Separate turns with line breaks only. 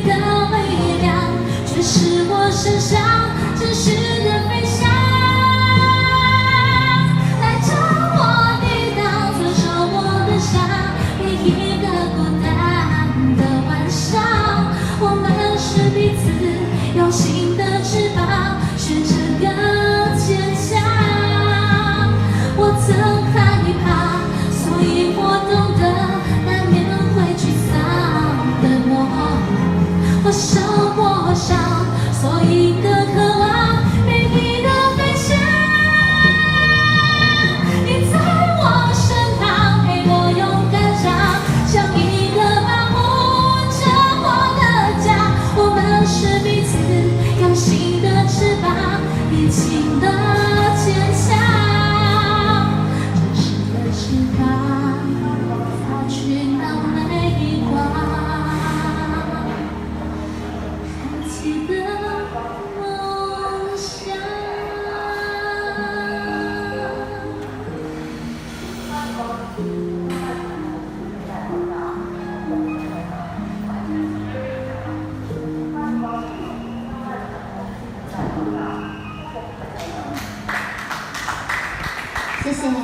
的力量，却使我身上真实的飞翔。带着我抵挡，左手我的伤，每一个孤单的晚上，我们是彼此有形的翅膀，学着更坚强。我曾害怕，所以我懂得难免会沮丧的我受过伤，所以更渴望美丽的飞翔。你在我身旁，陪我勇敢长，像一个保护着我的家。我们是彼此有形的翅膀，一起的坚强。真实的翅膀，擦去那泪光。开启的梦想。谢谢。